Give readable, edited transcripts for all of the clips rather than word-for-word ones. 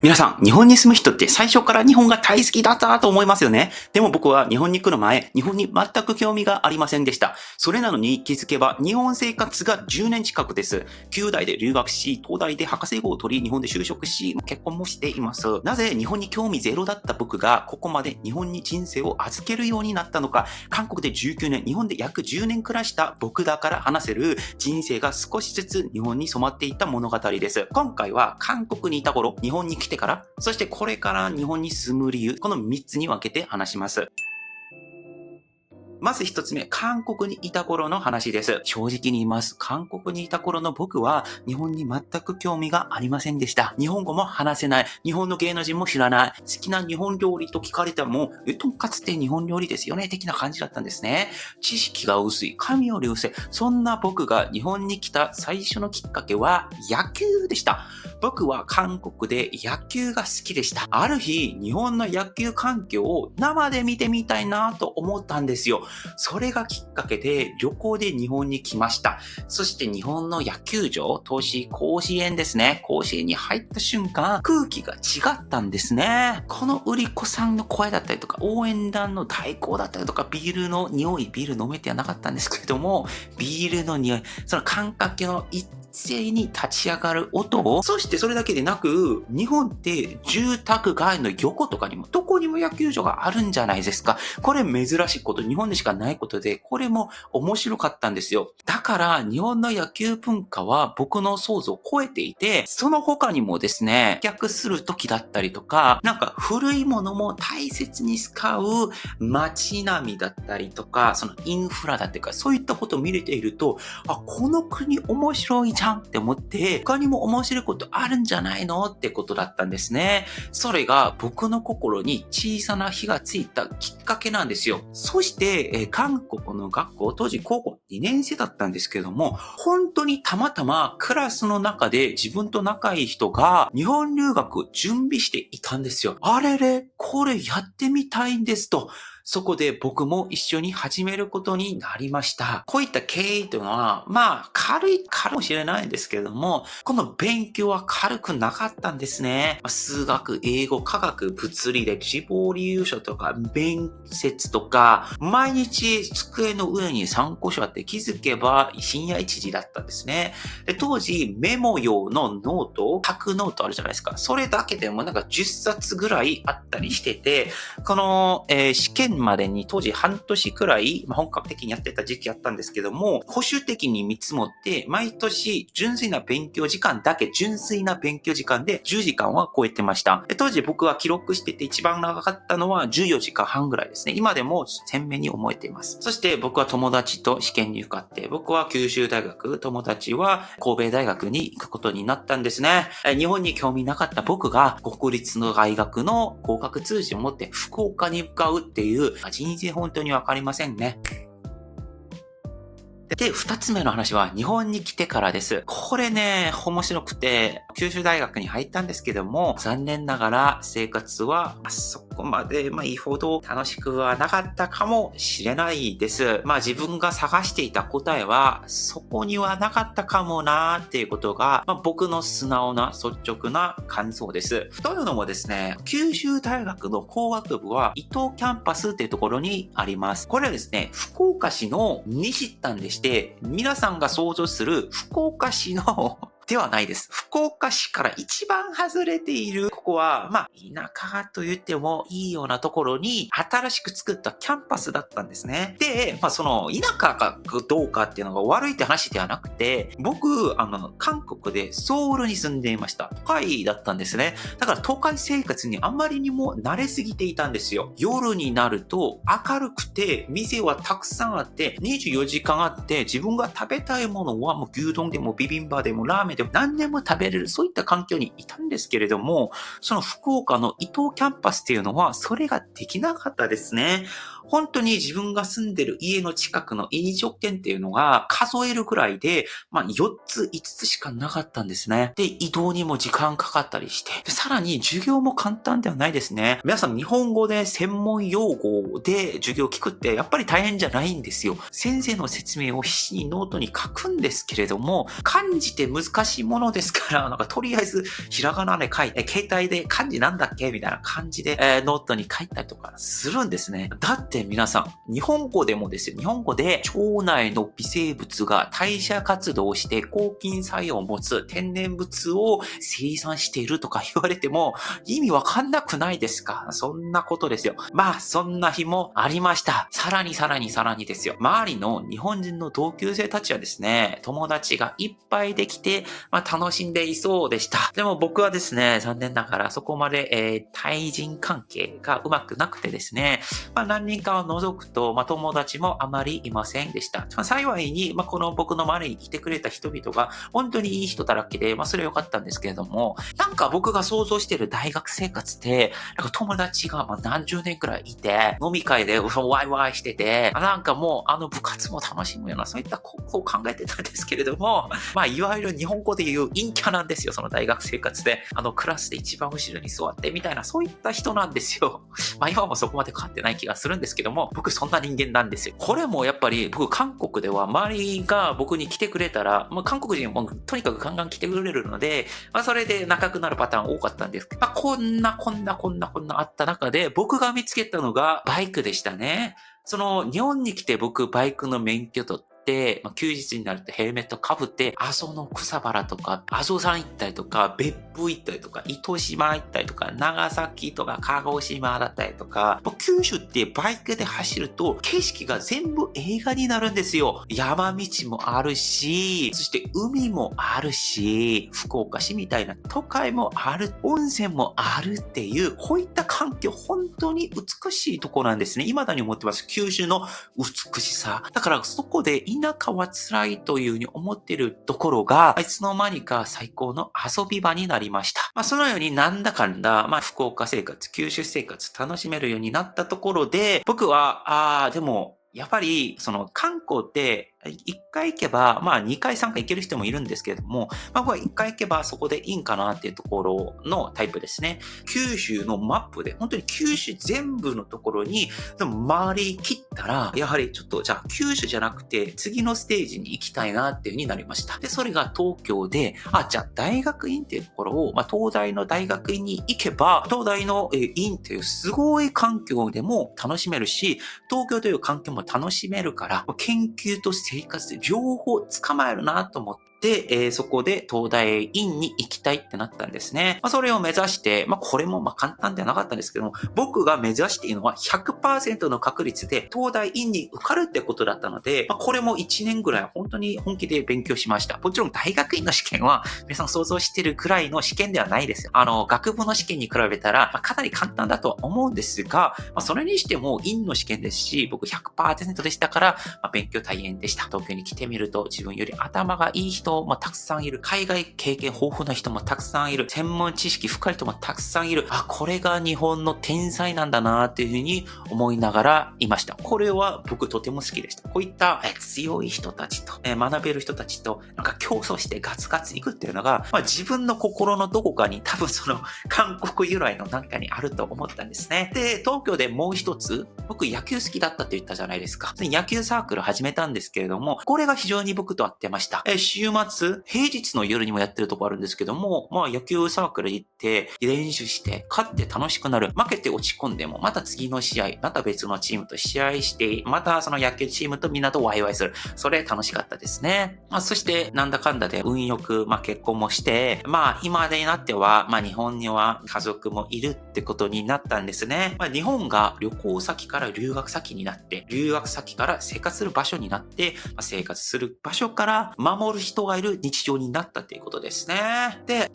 皆さん、日本に住む人って最初から日本が大好きだったと思いますよね。でも僕は日本に来る前、日本に全く興味がありませんでした。それなのに気づけば日本生活が10年近くです。9代で留学し、東大で博士号を取り、日本で就職し、結婚もしています。なぜ日本に興味ゼロだった僕がここまで日本に人生を預けるようになったのか、韓国で19年、日本で約10年暮らした僕だから話せる人生が少しずつ日本に染まっていった物語です。今回は韓国にいた頃、日本に来てから、そしてこれから日本に住む理由、この3つに分けて話します。まず一つ目、韓国にいた頃の話です。正直に言います。韓国にいた頃の僕は日本に全く興味がありませんでした。日本語も話せない。日本の芸能人も知らない。好きな日本料理と聞かれても、とんかつって日本料理ですよね的な感じだったんですね。知識が薄い。神より薄い。そんな僕が日本に来た最初のきっかけは野球でした。僕は韓国で野球が好きでした。ある日、日本の野球環境を生で見てみたいなと思ったんですよ。それがきっかけで旅行で日本に来ました。そして日本の野球場、甲子園ですね。甲子園に入った瞬間、空気が違ったんですね。この売り子さんの声だったりとか、応援団の太鼓だったりとか、ビールの匂い、ビール飲めてはなかったんですけれども、ビールの匂い、その感覚の一斉に立ち上がる音、そしてそれだけでなく、日本って住宅街の横とかにも、どこにも野球場があるんじゃないですか。これ珍しいこと、日本でしかないことで、これも面白かったんですよ。だから日本の野球文化は僕の想像を超えていて、その他にもですね、帰宅する時だったりとか、なんか古いものも大切に使う街並みだったりとか、そのインフラだっていうか、そういったことを見れていると、この国面白いじゃんって思って、他にも面白いことあるんじゃないのってことだったんですね。それが僕の心に小さな火がついたきっかけなんですよ。そして、韓国の学校、当時高校2年生だったんですけども、本当にたまたまクラスの中で自分と仲いい人が日本留学準備していたんですよ。あれれ、これやってみたいんですと。そこで僕も一緒に始めることになりました。こういった経緯というのは、軽いかもしれないんですけれども、この勉強は軽くなかったんですね。数学、英語、科学、物理で志望理由書とか、面接とか、毎日机の上に参考書あって気づけば深夜1時だったんですね。で当時、メモ用のノート、書くノートあるじゃないですか。それだけでもなんか10冊ぐらいあったりしてて、この、試験までに当時半年くらい、本格的にやってた時期あったんですけども、保守的に見積もって、毎年純粋な勉強時間で10時間は超えてました。で当時僕は記録してて一番長かったのは14時間半ぐらいですね。今でも鮮明に覚えています。そして僕は友達と試験に受かって、僕は九州大学、友達は神戸大学に行くことになったんですね。日本に興味なかった僕が国立の大学の合格通知を持って福岡に向かうっていう人生本当にわかりませんね。で、二つ目の話は日本に来てからです。これね、面白くて、九州大学に入ったんですけども、残念ながら生活はそこまでいいほど楽しくはなかったかもしれないです。自分が探していた答えはそこにはなかったかもなーっていうことが、僕の素直な率直な感想です。というのもですね、九州大学の工学部は伊東キャンパスっていうところにあります。これはですね、福岡市の西端でして、皆さんが想像する福岡市のではないです。福岡市から一番外れている、ここは、田舎と言ってもいいようなところに、新しく作ったキャンパスだったんですね。で、その、田舎かどうかっていうのが悪いって話ではなくて、僕、韓国でソウルに住んでいました。都会だったんですね。だから都会生活にあまりにも慣れすぎていたんですよ。夜になると明るくて、店はたくさんあって、24時間あって、自分が食べたいものはもう牛丼でもビビンバでもラーメンでも何でも食べれる、そういった環境にいたんですけれども、その福岡の伊東キャンパスっていうのはそれができなかったですね。本当に自分が住んでる家の近くの飲食店っていうのが数えるくらいで、4つ、5つしかなかったんですね。で、移動にも時間かかったりして、でさらに授業も簡単ではないですね。皆さん日本語で専門用語で授業を聞くってやっぱり大変じゃないんですよ。先生の説明を必死にノートに書くんですけれども、漢字って難し物ですから、なんかとりあえずひらがなで書いて、携帯で漢字なんだっけみたいな感じで、ノートに書いたりとかするんですね。だって皆さん、日本語でもですよ。日本語で腸内の微生物が代謝活動をして抗菌作用を持つ天然物を生産しているとか言われても意味わかんなくないですか？そんなことですよ。まあ、そんな日もありました。さらにですよ。周りの日本人の同級生たちはですね、友達がいっぱいできて、楽しんでいそうでした。でも僕はですね、残念ながらそこまで、対人関係がうまくなくてですね、何人かを除くと、友達もあまりいませんでした。幸いに、この僕の周りにいてくれた人々が本当にいい人だらけで、それは良かったんですけれども、なんか僕が想像している大学生活って、なんか友達が何十年くらいいて、飲み会でワイワイしてて、なんかもう部活も楽しむような、そういったことを考えてたんですけれども、いわゆる日本語で言う陰キャなんですよ、その大学生活で。クラスで一番後ろに座ってみたいな、そういった人なんですよ。今もそこまで変わってない気がするんですけども、僕そんな人間なんですよ。これもやっぱり僕韓国では周りが僕に来てくれたら、韓国人もとにかくガンガン来てくれるので、それで仲良くなるパターン多かったんですけど、こんなあった中で僕が見つけたのがバイクでしたね。日本に来て僕バイクの免許取って、休日になるとヘルメットかぶって、阿蘇の草原とか、阿蘇山行ったりとか、別府行ったりとか、糸島行ったりとか、長崎とか鹿児島だったりとか、九州ってバイクで走ると景色が全部映画になるんですよ。山道もあるし、そして海もあるし、福岡市みたいな都会もある、温泉もあるっていう、こういった環境、本当に美しいところなんですね。未だに思ってます。九州の美しさ。だからそこで田舎は辛いというふうに思っているところが、いつの間にか最高の遊び場になりました。そのようになんだかんだ、福岡生活、九州生活楽しめるようになったところで、僕は、でも、やっぱり、観光って、1回行けば、2回3回行ける人もいるんですけれども、僕は1回行けばそこでいいんかなっていうところのタイプですね。九州のマップで、本当に九州全部のところに回り切ったら、やはりちょっと、じゃあ九州じゃなくて、次のステージに行きたいなっていう風になりました。で、それが東京で、じゃあ大学院っていうところを、東大の大学院に行けば、東大の院っていうすごい環境でも楽しめるし、東京という環境も楽しめるから、研究と生活で両方捕まえるなと思って、そこで東大院に行きたいってなったんですね。それを目指して、これも簡単ではなかったんですけども、僕が目指しているのは 100% の確率で東大院に受かるってことだったので、これも1年ぐらい本当に本気で勉強しました。もちろん大学院の試験は皆さん想像しているくらいの試験ではないですよ。学部の試験に比べたら、かなり簡単だとは思うんですが、それにしても院の試験ですし、僕 100% でしたから、勉強大変でした。東京に来てみると自分より頭がいい人たくさんいる。海外経験豊富な人もたくさんいる。専門知識深い人もたくさんいる。これが日本の天才なんだなっていうふうに思いながらいました。これは僕とても好きでした。こういった強い人たちと学べる人たちとなんか競争してガツガツいくっていうのが、自分の心のどこかに多分韓国由来のなんかにあると思ったんですね。で、東京でもう一つ、僕野球好きだったって言ったじゃないですか。で野球サークル始めたんですけれども、これが非常に僕と合ってました。週末、平日の夜にもやってるとこあるんですけども、野球サークル行って、練習して、勝って楽しくなる。負けて落ち込んでも、また次の試合、また別のチームと試合して、またその野球チームとみんなとワイワイする。それ楽しかったですね。そして、なんだかんだで運よく、結婚もして、今でになっては、日本には家族もいるってことになったんですね。日本が旅行先から留学先になって、留学先から生活する場所になって、生活する場所から守る人がいる日常になったということですね。で、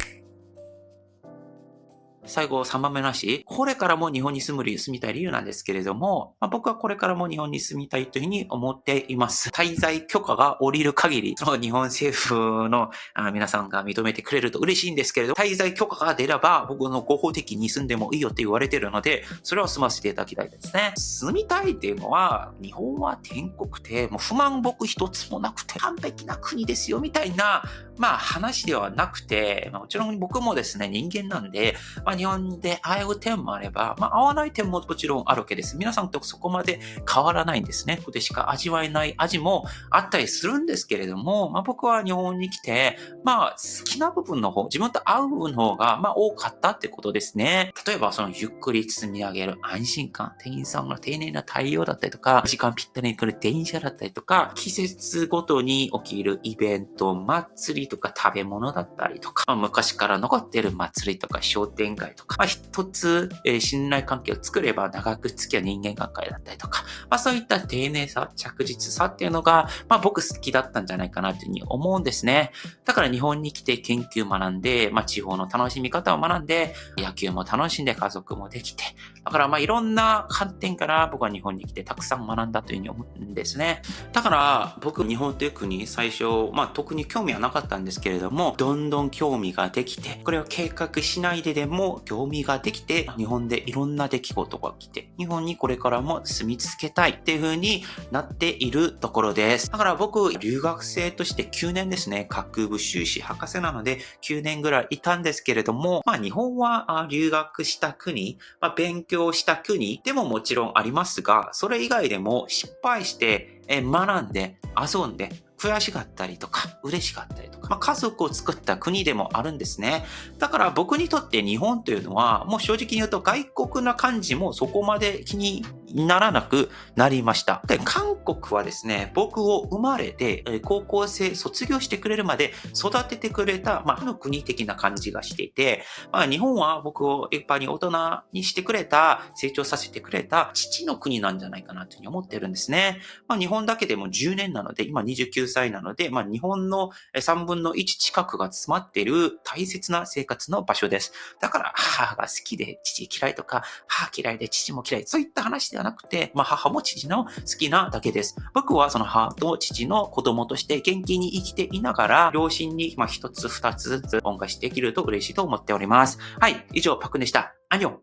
最後3番目の話、これからも日本に住みたい理由なんですけれども、僕はこれからも日本に住みたいというふうに思っています。滞在許可が下りる限り、その日本政府の皆さんが認めてくれると嬉しいんですけれど、滞在許可が出れば僕の合法的に住んでもいいよって言われているので、それを済ませていただきたいですね。住みたいっていうのは、日本は天国で、もう不満僕一つもなくて完璧な国ですよみたいな、話ではなくて、もちろん僕もですね、人間なんで、日本で会う点もあれば、会わない点ももちろんあるわけです。皆さんとそこまで変わらないんですね。ここでしか味わえない味もあったりするんですけれども、僕は日本に来て、好きな部分の方、自分と合う部分の方が、多かったってことですね。例えば、そのゆっくり積み上げる安心感、店員さんの丁寧な対応だったりとか、時間ぴったりに来る電車だったりとか、季節ごとに起きるイベント、祭りとか食べ物だったりとか、昔から残っている祭りとか商店街とか、一つ、信頼関係を作れば長く付き合う人間関係だったりとか、そういった丁寧さ、着実さっていうのが、僕好きだったんじゃないかなというふうに思うんですね。だから日本に来て研究学んで、地方の楽しみ方を学んで、野球も楽しんで家族もできて、だからいろんな観点から僕は日本に来てたくさん学んだというふうに思うんですね。だから僕日本という国最初、特に興味はなかったんですけれども、どんどん興味ができて、これを計画しないででも興味ができて、日本でいろんな出来事が来て、日本にこれからも住み続けたいっていう風になっているところです。だから僕、留学生として9年ですね、学部修士博士なので9年ぐらいいたんですけれども、日本は留学した国、勉強した国でももちろんありますが、それ以外でも失敗して学んで遊んで悔しかったりとか嬉しかったりとか、家族を作った国でもあるんですね。だから僕にとって日本というのはもう正直に言うと外国な感じもそこまで気にならなくなりました。で、韓国はですね、僕を生まれて高校生卒業してくれるまで育ててくれた、国的な感じがしていて、日本は僕を一般に大人にしてくれた、成長させてくれた父の国なんじゃないかなというふうに思ってるんですね。日本だけでも10年なので、今29歳なので、日本の3分の1近くが詰まっている大切な生活の場所です。だから母が好きで父嫌いとか、母嫌いで父も嫌い、そういった話ではなくて、母も父の好きなだけです。僕はその母と父の子供として元気に生きていながら、両親に一つ二つずつ恩返しできると嬉しいと思っております。はい、以上パクでした。アニョン。